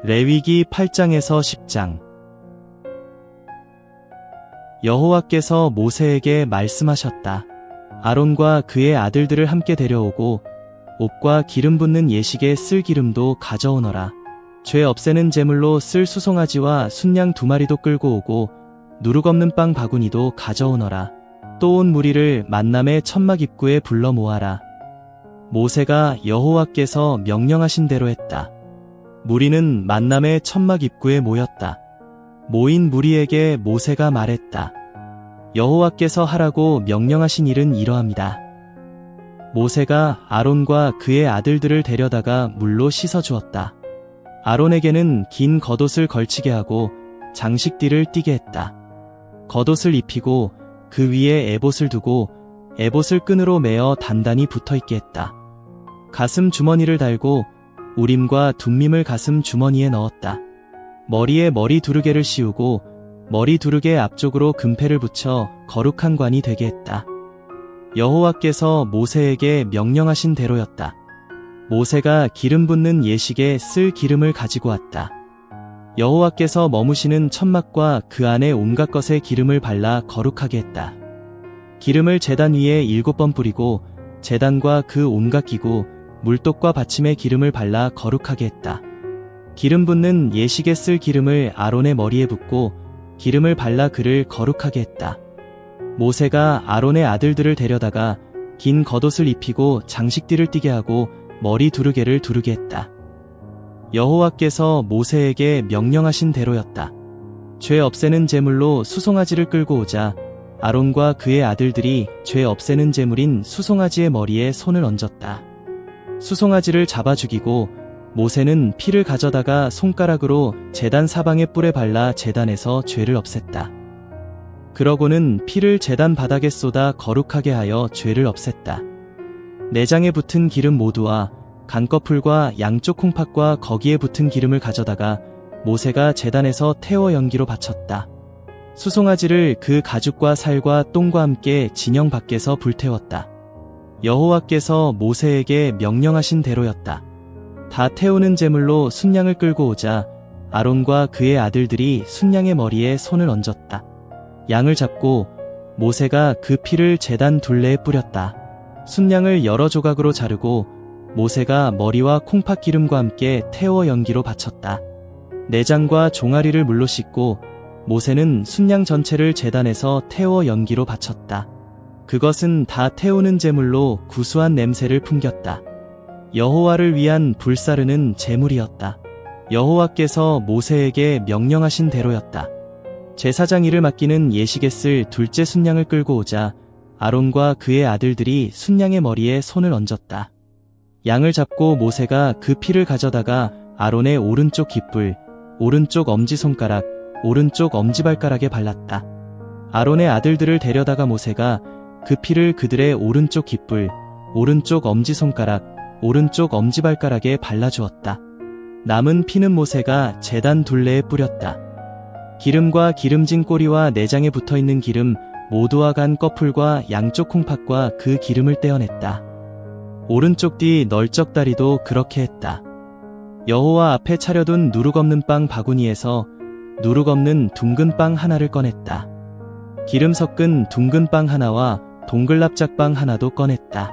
레위기 8장에서 10장. 여호와께서 모세에게 말씀하셨다. 아론과 그의 아들들을 함께 데려오고 옷과 기름 붓는 예식에 쓸 기름도 가져오너라. 죄 없애는 제물로 쓸 수송아지와 순양 2마리도 끌고 오고 누룩 없는 빵 바구니도 가져오너라. 또 온 무리를 만남의 천막 입구에 불러 모아라. 모세가 여호와께서 명령하신 대로 했다. 무리는 만남의 천막 입구에 모였다. 모인 무리에게 모세가 말했다. 여호와께서 하라고 명령하신 일은 이러합니다. 모세가 아론과 그의 아들들을 데려다가 물로 씻어 주었다. 아론에게는 긴 겉옷을 걸치게 하고 장식띠를 띠게 했다. 겉옷을 입히고 그 위에 에봇을 두고 에봇을 끈으로 매어 단단히 붙어있게 했다. 가슴 주머니를 달고 우림과 둠밈을 가슴 주머니에 넣었다. 머리에 머리 두르개를 씌우고 머리 두르개 앞쪽으로 금패를 붙여 거룩한 관이 되게 했다. 여호와께서 모세에게 명령하신 대로였다. 모세가 기름 붓는 예식에 쓸 기름을 가지고 왔다. 여호와께서 머무시는 천막과 그 안에 온갖 것에 기름을 발라 거룩하게 했다. 기름을 제단 위에 7번 뿌리고 제단과 그 온갖 기구, 물독과 받침에 기름을 발라 거룩하게 했다. 기름 붓는 예식에 쓸 기름을 아론의 머리에 붓고 기름을 발라 그를 거룩하게 했다. 모세가 아론의 아들들을 데려다가 긴 겉옷을 입히고 장식띠를 띠게 하고 머리 두르개를 두르게 했다. 여호와께서 모세에게 명령하신 대로였다. 죄 없애는 제물로 수송아지를 끌고 오자 아론과 그의 아들들이 죄 없애는 제물인 수송아지의 머리에 손을 얹었다. 수송아지를 잡아 죽이고 모세는 피를 가져다가 손가락으로 제단 사방의 뿔에 발라 제단에서 죄를 없앴다. 그러고는 피를 제단 바닥에 쏟아 거룩하게 하여 죄를 없앴다. 내장에 붙은 기름 모두와 간꺼풀과 양쪽 콩팥과 거기에 붙은 기름을 가져다가 모세가 제단에서 태워 연기로 바쳤다. 수송아지를 그 가죽과 살과 똥과 함께 진영 밖에서 불태웠다. 여호와께서 모세에게 명령하신 대로였다. 다 태우는 제물로 순양을 끌고 오자 아론과 그의 아들들이 순양의 머리에 손을 얹었다. 양을 잡고 모세가 그 피를 제단 둘레에 뿌렸다. 순양을 여러 조각으로 자르고 모세가 머리와 콩팥 기름과 함께 태워 연기로 바쳤다. 내장과 종아리를 물로 씻고 모세는 순양 전체를 제단에서 태워 연기로 바쳤다. 그것은 다 태우는 제물로 구수한 냄새를 풍겼다. 여호와를 위한 불사르는 제물이었다. 여호와께서 모세에게 명령하신 대로였다. 제사장 일을 맡기는 예식에 쓸 둘째 순양을 끌고 오자 아론과 그의 아들들이 순양의 머리에 손을 얹었다. 양을 잡고 모세가 그 피를 가져다가 아론의 오른쪽 깃불, 오른쪽 엄지손가락, 오른쪽 엄지발가락에 발랐다. 아론의 아들들을 데려다가 모세가 그 피를 그들의 오른쪽 깃불, 오른쪽 엄지손가락, 오른쪽 엄지발가락에 발라주었다. 남은 피는 모세가 제단 둘레에 뿌렸다. 기름과 기름진 꼬리와 내장에 붙어있는 기름 모두와 간 꺼풀과 양쪽 콩팥과 그 기름을 떼어냈다. 오른쪽 뒤 널쩍 다리도 그렇게 했다. 여호와 앞에 차려둔 누룩 없는 빵 바구니에서 누룩 없는 둥근 빵 하나를 꺼냈다. 기름 섞은 둥근 빵 하나와 동글납작빵 하나도 꺼냈다.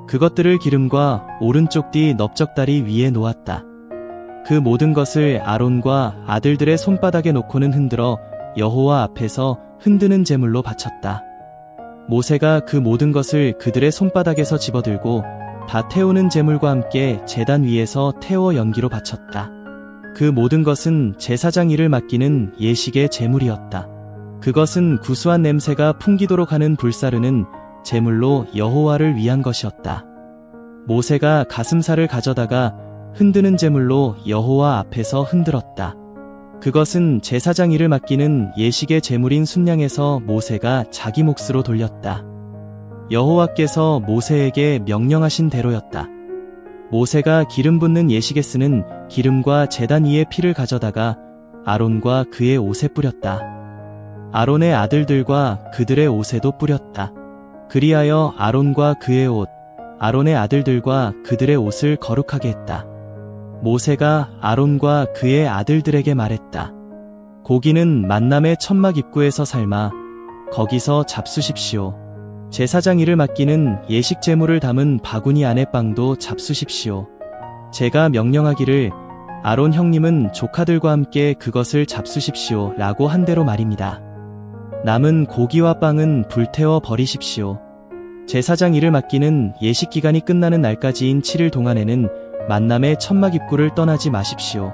그것들을 기름과 오른쪽 뒤 넓적다리 위에 놓았다. 그 모든 것을 아론과 아들들의 손바닥에 놓고는 흔들어 여호와 앞에서 흔드는 제물로 바쳤다. 모세가 그 모든 것을 그들의 손바닥에서 집어들고 다 태우는 제물과 함께 제단 위에서 태워 연기로 바쳤다. 그 모든 것은 제사장 일을 맡기는 예식의 제물이었다. 그것은 구수한 냄새가 풍기도록 하는 불사르는 제물로 여호와를 위한 것이었다. 모세가 가슴살을 가져다가 흔드는 제물로 여호와 앞에서 흔들었다. 그것은 제사장 일을 맡기는 예식의 제물인 순양에서 모세가 자기 몫으로 돌렸다. 여호와께서 모세에게 명령하신 대로였다. 모세가 기름 붓는 예식에 쓰는 기름과 제단 위의 피를 가져다가 아론과 그의 옷에 뿌렸다. 아론의 아들들과 그들의 옷에도 뿌렸다. 그리하여 아론과 그의 옷, 아론의 아들들과 그들의 옷을 거룩하게 했다. 모세가 아론과 그의 아들들에게 말했다. 고기는 만남의 천막 입구에서 삶아 거기서 잡수십시오. 제사장 일을 맡기는 예식 제물을 담은 바구니 안의 빵도 잡수십시오. 제가 명령하기를 아론 형님은 조카들과 함께 그것을 잡수십시오 라고 한 대로 말입니다. 남은 고기와 빵은 불태워 버리십시오. 제사장 일을 맡기는 예식 기간이 끝나는 날까지인 7일 동안에는 만남의 천막 입구를 떠나지 마십시오.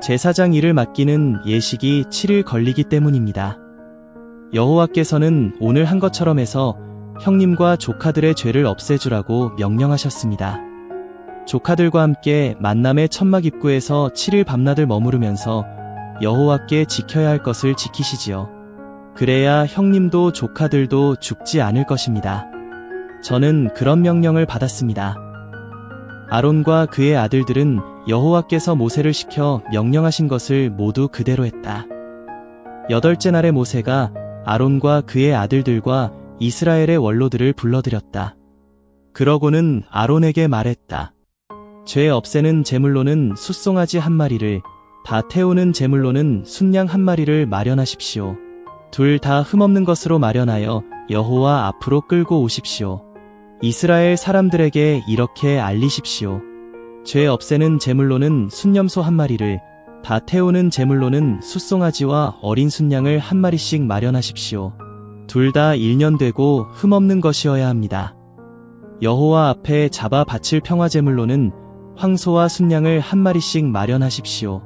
제사장 일을 맡기는 예식이 7일 걸리기 때문입니다. 여호와께서는 오늘 한 것처럼 해서 형님과 조카들의 죄를 없애주라고 명령하셨습니다. 조카들과 함께 만남의 천막 입구에서 7일 밤낮을 머무르면서 여호와께 지켜야 할 것을 지키시지요. 그래야 형님도 조카들도 죽지 않을 것입니다. 저는 그런 명령을 받았습니다. 아론과 그의 아들들은 여호와께서 모세를 시켜 명령하신 것을 모두 그대로 했다. 8째 날에 모세가 아론과 그의 아들들과 이스라엘의 원로들을 불러들였다. 그러고는 아론에게 말했다. 죄 없애는 제물로는 숫송아지 1마리를, 다 태우는 제물로는 순양 1마리를 마련하십시오. 둘 다 흠없는 것으로 마련하여 여호와 앞으로 끌고 오십시오. 이스라엘 사람들에게 이렇게 알리십시오. 죄 없애는 제물로는 순염소 1마리를, 다 태우는 제물로는 숫송아지와 어린 순양을 1마리씩 마련하십시오. 둘 다 1년 되고 흠없는 것이어야 합니다. 여호와 앞에 잡아 바칠 평화제물로는 황소와 순양을 1마리씩 마련하십시오.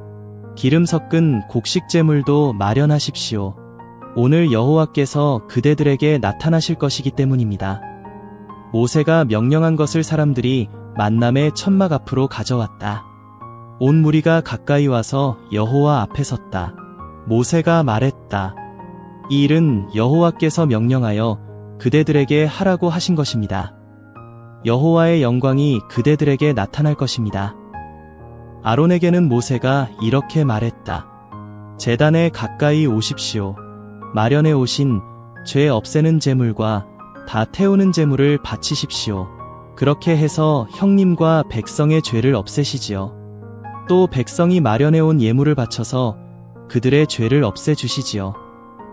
기름 섞은 곡식제물도 마련하십시오. 오늘 여호와께서 그대들에게 나타나실 것이기 때문입니다. 모세가 명령한 것을 사람들이 만남의 천막 앞으로 가져왔다. 온 무리가 가까이 와서 여호와 앞에 섰다. 모세가 말했다. 이 일은 여호와께서 명령하여 그대들에게 하라고 하신 것입니다. 여호와의 영광이 그대들에게 나타날 것입니다. 아론에게는 모세가 이렇게 말했다. 제단에 가까이 오십시오. 마련해 오신 죄 없애는 제물과 다 태우는 제물을 바치십시오. 그렇게 해서 형님과 백성의 죄를 없애시지요. 또 백성이 마련해 온 예물을 바쳐서 그들의 죄를 없애주시지요.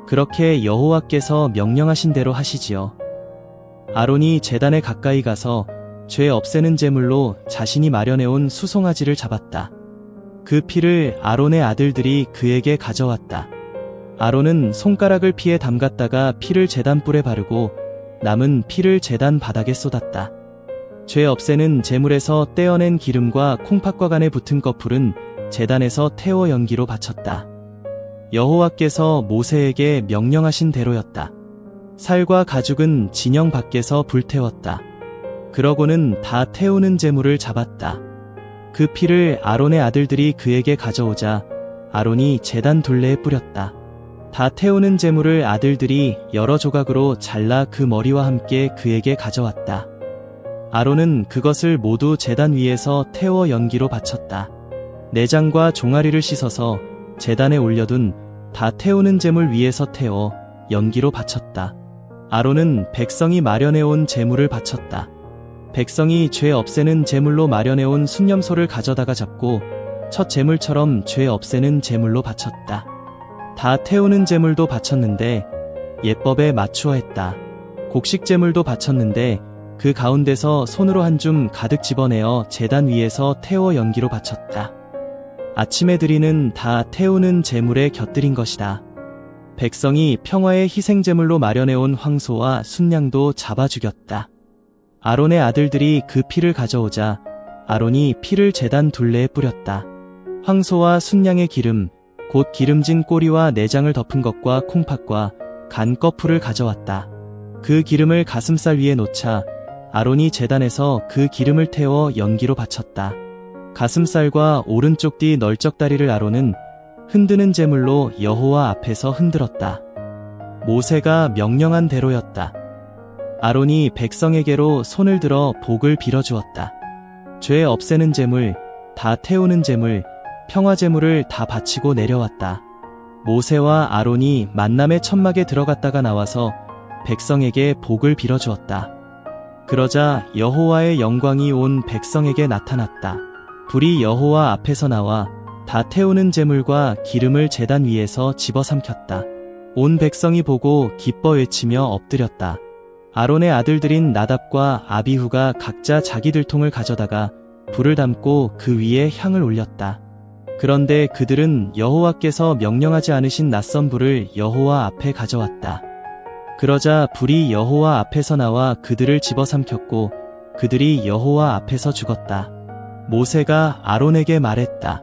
그렇게 여호와께서 명령하신 대로 하시지요. 아론이 제단에 가까이 가서 죄 없애는 제물로 자신이 마련해 온 수송아지를 잡았다. 그 피를 아론의 아들들이 그에게 가져왔다. 아론은 손가락을 피에 담갔다가 피를 제단 뿔에 바르고 남은 피를 제단 바닥에 쏟았다. 죄 없애는 제물에서 떼어낸 기름과 콩팥과 간에 붙은 꺼풀은 제단에서 태워 연기로 바쳤다. 여호와께서 모세에게 명령하신 대로였다. 살과 가죽은 진영 밖에서 불태웠다. 그러고는 다 태우는 제물을 잡았다. 그 피를 아론의 아들들이 그에게 가져오자 아론이 제단 둘레에 뿌렸다. 다 태우는 제물을 아들들이 여러 조각으로 잘라 그 머리와 함께 그에게 가져왔다. 아론은 그것을 모두 제단 위에서 태워 연기로 바쳤다. 내장과 종아리를 씻어서 제단에 올려둔 다 태우는 제물 위에서 태워 연기로 바쳤다. 아론은 백성이 마련해온 제물을 바쳤다. 백성이 죄 없애는 제물로 마련해온 순염소를 가져다가 잡고 첫 제물처럼 죄 없애는 제물로 바쳤다. 다 태우는 제물도 바쳤는데 예법에 맞추어 했다. 곡식 제물도 바쳤는데 그 가운데서 손으로 한 줌 가득 집어내어 제단 위에서 태워 연기로 바쳤다. 아침에 드리는 다 태우는 제물에 곁들인 것이다. 백성이 평화의 희생제물로 마련해온 황소와 순양도 잡아 죽였다. 아론의 아들들이 그 피를 가져오자 아론이 피를 제단 둘레에 뿌렸다. 황소와 순양의 기름, 곧 기름진 꼬리와 내장을 덮은 것과 콩팥과 간 꺼풀을 가져왔다. 그 기름을 가슴살 위에 놓자 아론이 제단에서 그 기름을 태워 연기로 바쳤다. 가슴살과 오른쪽 뒤 널쩍다리를 아론은 흔드는 제물로 여호와 앞에서 흔들었다. 모세가 명령한 대로였다. 아론이 백성에게로 손을 들어 복을 빌어주었다. 죄 없애는 제물, 다 태우는 제물, 평화제물을 다 바치고 내려왔다. 모세와 아론이 만남의 천막에 들어갔다가 나와서 백성에게 복을 빌어주었다. 그러자 여호와의 영광이 온 백성에게 나타났다. 불이 여호와 앞에서 나와 다 태우는 제물과 기름을 제단 위에서 집어삼켰다. 온 백성이 보고 기뻐 외치며 엎드렸다. 아론의 아들들인 나답과 아비후가 각자 자기 들통을 가져다가 불을 담고 그 위에 향을 올렸다. 그런데 그들은 여호와께서 명령하지 않으신 낯선 불을 여호와 앞에 가져왔다. 그러자 불이 여호와 앞에서 나와 그들을 집어삼켰고 그들이 여호와 앞에서 죽었다. 모세가 아론에게 말했다.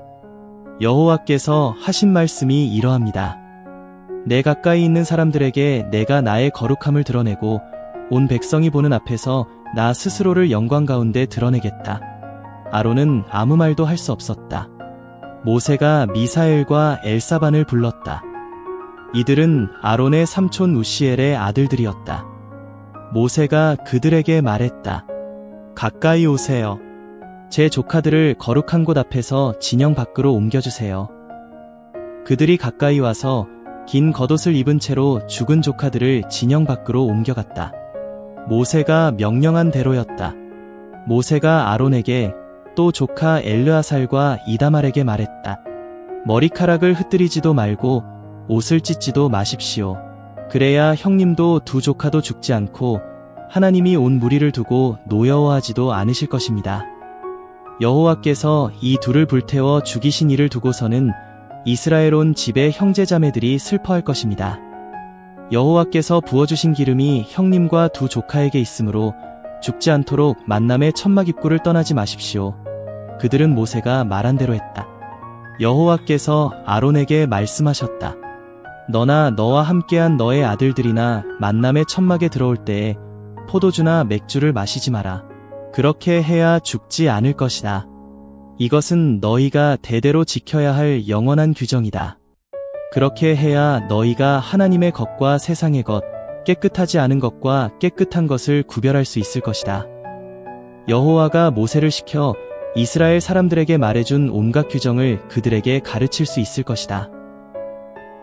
여호와께서 하신 말씀이 이러합니다. 내 가까이 있는 사람들에게 내가 나의 거룩함을 드러내고 온 백성이 보는 앞에서 나 스스로를 영광 가운데 드러내겠다. 아론은 아무 말도 할 수 없었다. 모세가 미사엘과 엘사반을 불렀다. 이들은 아론의 삼촌 우시엘의 아들들이었다. 모세가 그들에게 말했다. 가까이 오세요. 제 조카들을 거룩한 곳 앞에서 진영 밖으로 옮겨주세요. 그들이 가까이 와서 긴 겉옷을 입은 채로 죽은 조카들을 진영 밖으로 옮겨갔다. 모세가 명령한 대로였다. 모세가 아론에게 또 조카 엘르아살과 이다말에게 말했다. 머리카락을 흩뜨리지도 말고 옷을 찢지도 마십시오. 그래야 형님도 두 조카도 죽지 않고 하나님이 온 무리를 두고 노여워하지도 않으실 것입니다. 여호와께서 이 둘을 불태워 죽이신 이를 두고서는 이스라엘 온 집의 형제자매들이 슬퍼할 것입니다. 여호와께서 부어주신 기름이 형님과 두 조카에게 있으므로 죽지 않도록 만남의 천막 입구를 떠나지 마십시오. 그들은 모세가 말한 대로 했다. 여호와께서 아론에게 말씀하셨다. 너나 너와 함께한 너의 아들들이나 만남의 천막에 들어올 때에 포도주나 맥주를 마시지 마라. 그렇게 해야 죽지 않을 것이다. 이것은 너희가 대대로 지켜야 할 영원한 규정이다. 그렇게 해야 너희가 하나님의 것과 세상의 것, 깨끗하지 않은 것과 깨끗한 것을 구별할 수 있을 것이다. 여호와가 모세를 시켜 이스라엘 사람들에게 말해준 온갖 규정을 그들에게 가르칠 수 있을 것이다.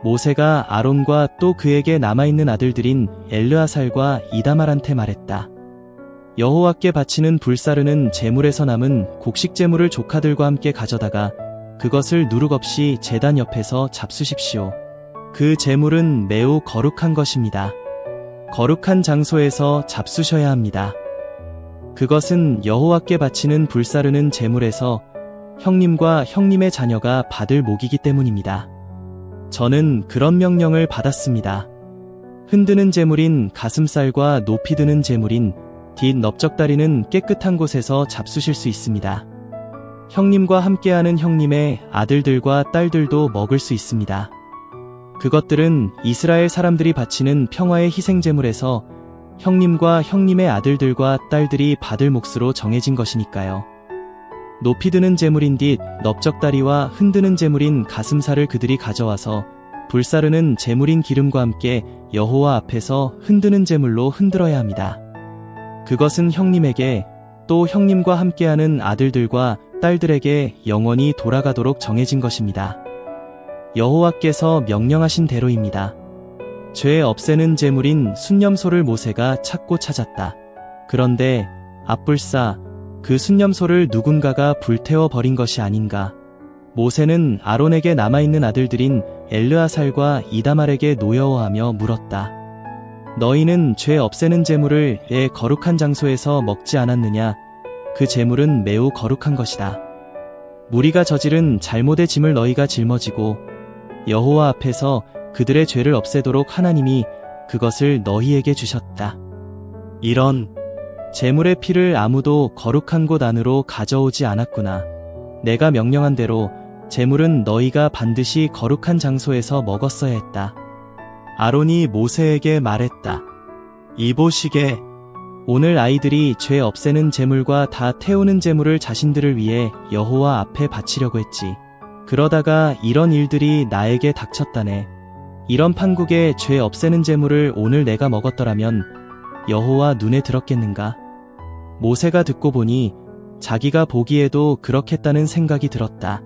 모세가 아론과 또 그에게 남아있는 아들들인 엘르아살과 이다말한테 말했다. 여호와께 바치는 불사르는 제물에서 남은 곡식 제물을 조카들과 함께 가져다가 그것을 누룩 없이 제단 옆에서 잡수십시오. 그 제물은 매우 거룩한 것입니다. 거룩한 장소에서 잡수셔야 합니다. 그것은 여호와께 바치는 불사르는 제물에서 형님과 형님의 자녀가 받을 목이기 때문입니다. 저는 그런 명령을 받았습니다. 흔드는 제물인 가슴살과 높이 드는 제물인 뒷 넓적다리는 깨끗한 곳에서 잡수실 수 있습니다. 형님과 함께하는 형님의 아들들과 딸들도 먹을 수 있습니다. 그것들은 이스라엘 사람들이 바치는 평화의 희생제물에서 형님과 형님의 아들들과 딸들이 받을 몫으로 정해진 것이니까요. 높이 드는 제물인 뒷 넓적다리와 흔드는 제물인 가슴살을 그들이 가져와서 불사르는 제물인 기름과 함께 여호와 앞에서 흔드는 제물로 흔들어야 합니다. 그것은 형님에게 또 형님과 함께하는 아들들과 딸들에게 영원히 돌아가도록 정해진 것입니다. 여호와께서 명령하신 대로입니다. 죄 없애는 제물인 순념소를 모세가 찾고 찾았다. 그런데 앞불사 그 순념소를 누군가가 불태워 버린 것이 아닌가. 모세는 아론에게 남아있는 아들들인 엘르아살과 이다말에게 노여워하며 물었다. 너희는 죄 없애는 제물을 내 거룩한 장소에서 먹지 않았느냐? 그 제물은 매우 거룩한 것이다. 무리가 저지른 잘못의 짐을 너희가 짊어지고 여호와 앞에서 그들의 죄를 없애도록 하나님이 그것을 너희에게 주셨다. 이런 제물의 피를 아무도 거룩한 곳 안으로 가져오지 않았구나. 내가 명령한 대로 제물은 너희가 반드시 거룩한 장소에서 먹었어야 했다. 아론이 모세에게 말했다. 이보시게, 오늘 아이들이 죄 없애는 제물과 다 태우는 제물을 자신들을 위해 여호와 앞에 바치려고 했지. 그러다가 이런 일들이 나에게 닥쳤다네. 이런 판국에 죄 없애는 제물을 오늘 내가 먹었더라면 여호와 눈에 들었겠는가? 모세가 듣고 보니 자기가 보기에도 그렇겠다는 생각이 들었다.